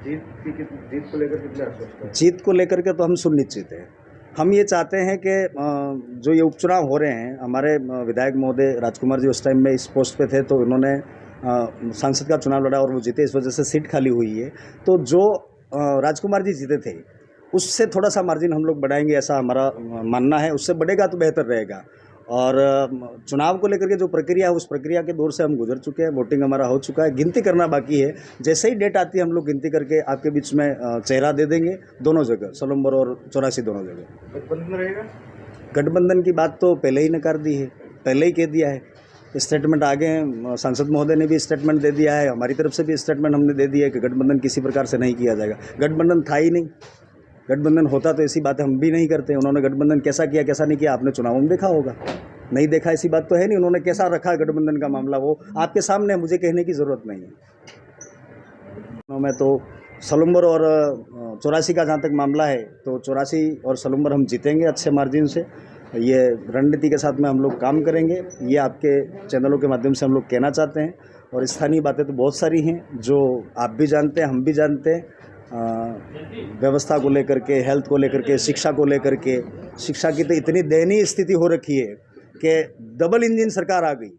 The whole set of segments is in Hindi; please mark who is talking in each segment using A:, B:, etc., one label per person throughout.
A: जीत को लेकर कितने आश्वस्त हैं?
B: जीत को लेकर के तो हम सुनिश्चित हैं। हम ये चाहते हैं कि जो ये उपचुनाव हो रहे हैं, हमारे विधायक महोदय राजकुमार जी उस टाइम में इस पोस्ट पे थे, तो उन्होंने सांसद का चुनाव लड़ा और वो जीते, इस वजह से सीट खाली हुई है। तो जो राजकुमार जी जीते थे, उससे थोड़ा सा मार्जिन हम लोग बढ़ाएंगे, ऐसा हमारा मानना है। उससे बढ़ेगा तो बेहतर रहेगा। और चुनाव को लेकर के जो प्रक्रिया है, उस प्रक्रिया के दौर से हम गुजर चुके हैं। वोटिंग हमारा हो चुका है, गिनती करना बाकी है। जैसे ही डेट आती है, हम लोग गिनती करके आपके बीच में चेहरा दे देंगे, दोनों जगह, सलुम्बर और 84 दोनों जगह।
A: गठबंधन रहेगा?
B: गठबंधन की बात तो पहले ही नकार दी है, पहले ही कह दिया है। स्टेटमेंट आगे हैं, सांसद महोदय ने भी स्टेटमेंट दे दिया है, हमारी तरफ से भी स्टेटमेंट हमने दे दिया है कि गठबंधन किसी प्रकार से नहीं किया जाएगा। गठबंधन था ही नहीं। गठबंधन होता तो ऐसी बातें हम भी नहीं करते। उन्होंने गठबंधन कैसा किया कैसा नहीं किया, आपने चुनाव में देखा होगा। नहीं देखा ऐसी बात तो है नहीं। उन्होंने कैसा रखा गठबंधन का मामला, वो आपके सामने, मुझे कहने की ज़रूरत नहीं है। मैं तो सलुम्बर और 84 का जहाँ तक मामला है, तो 84 और सलुम्बर हम जीतेंगे अच्छे मार्जिन से। ये रणनीति के साथ में हम लोग काम करेंगे, ये आपके चैनलों के माध्यम से हम लोग कहना चाहते हैं। और स्थानीय बातें तो बहुत सारी हैं जो आप भी जानते हैं, हम भी जानते हैं। व्यवस्था को लेकर के, हेल्थ को लेकर के, शिक्षा को लेकर के। शिक्षा की तो इतनी दयनीय स्थिति हो रखी है कि डबल इंजन सरकार आ गई।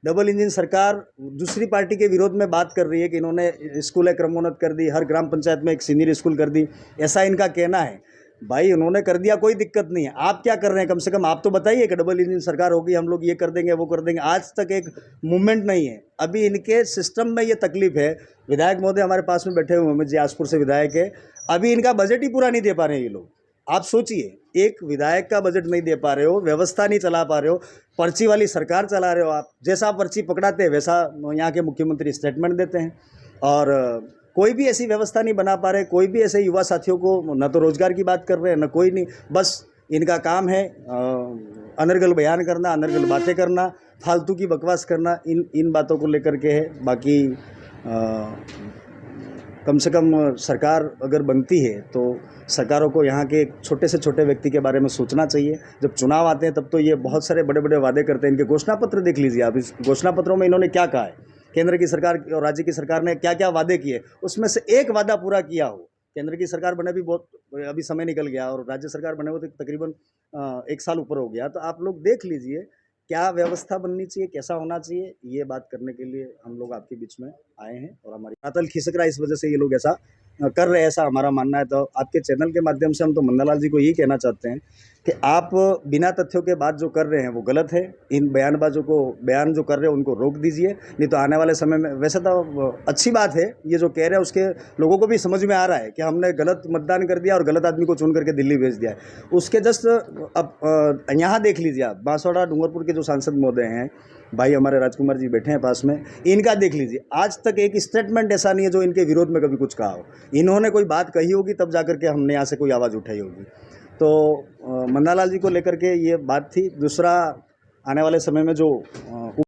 B: डबल इंजन सरकार दूसरी पार्टी के विरोध में बात कर रही है कि इन्होंने स्कूलें क्रमोन्नत कर दी, हर ग्राम पंचायत में एक सीनियर स्कूल कर दी, ऐसा इनका कहना है। भाई उन्होंने कर दिया, कोई दिक्कत नहीं है। आप क्या कर रहे हैं? कम से कम आप तो बताइए कि डबल इंजन सरकार होगी, हम लोग ये कर देंगे वो कर देंगे। आज तक एक मूवमेंट नहीं है। अभी इनके सिस्टम में ये तकलीफ है। विधायक महोदय हमारे पास में बैठे हुए हैं, जी आसपुर से विधायक है। अभी इनका बजट ही पूरा नहीं दे पा रहे हैं ये लोग। आप सोचिए, एक विधायक का बजट नहीं दे पा रहे हो, व्यवस्था नहीं चला पा रहे हो, पर्ची वाली सरकार चला रहे हो आप। जैसा पर्ची पकड़ाते हैं वैसा यहाँ के मुख्यमंत्री स्टेटमेंट देते हैं। और कोई भी ऐसी व्यवस्था नहीं बना पा रहे। कोई भी ऐसे युवा साथियों को न तो रोजगार की बात कर रहे हैं, न कोई नहीं। बस इनका काम है अनर्गल बयान करना, अनर्गल बातें करना, फालतू की बकवास करना। इन बातों को लेकर के है। बाकी कम से कम सरकार अगर बनती है तो सरकारों को यहाँ के छोटे से छोटे व्यक्ति के बारे में सोचना चाहिए। जब चुनाव आते हैं तब तो ये बहुत सारे बड़े बड़े वादे करते हैं। इनके घोषणा पत्र देख लीजिए आप। इस घोषणा पत्रों में इन्होंने क्या कहा है, केंद्र की सरकार और राज्य की सरकार ने क्या क्या वादे किए, उसमें से एक वादा पूरा किया हो। केंद्र की सरकार बने भी बहुत अभी समय निकल गया, और राज्य सरकार बने हुए तो तकरीबन 1 साल ऊपर हो गया। तो आप लोग देख लीजिए क्या व्यवस्था बननी चाहिए, कैसा होना चाहिए। ये बात करने के लिए हम लोग आपके बीच में आए हैं। और हमारी अतल खिसक रहा है, इस वजह से ये लोग ऐसा कर रहे हैं, ऐसा हमारा मानना है। तो आपके चैनल के माध्यम से हम तो मन्नालाल जी को यही कहना चाहते हैं कि आप बिना तथ्यों के बात जो कर रहे हैं वो गलत है। इन बयानबाजों को, बयान जो कर रहे हैं उनको रोक दीजिए, नहीं तो आने वाले समय में, वैसे तो अच्छी बात है ये जो कह रहे हैं, उसके लोगों को भी समझ में आ रहा है कि हमने गलत मतदान कर दिया और गलत आदमी को चुन करके दिल्ली भेज दिया है। उसके जस्ट अब यहाँ देख लीजिए आप, बांसवाड़ा डूंगरपुर के जो सांसद महोदय हैं, भाई हमारे राजकुमार जी बैठे हैं पास में, इनका देख लीजिए। आज तक एक स्टेटमेंट ऐसा नहीं है जो इनके विरोध में कभी कुछ कहा हो। इन्होंने कोई बात कही होगी तब जाकर के हमने यहाँ से कोई आवाज़ उठाई होगी। तो मन्नालाल जी को लेकर के ये बात थी। दूसरा, आने वाले समय में जो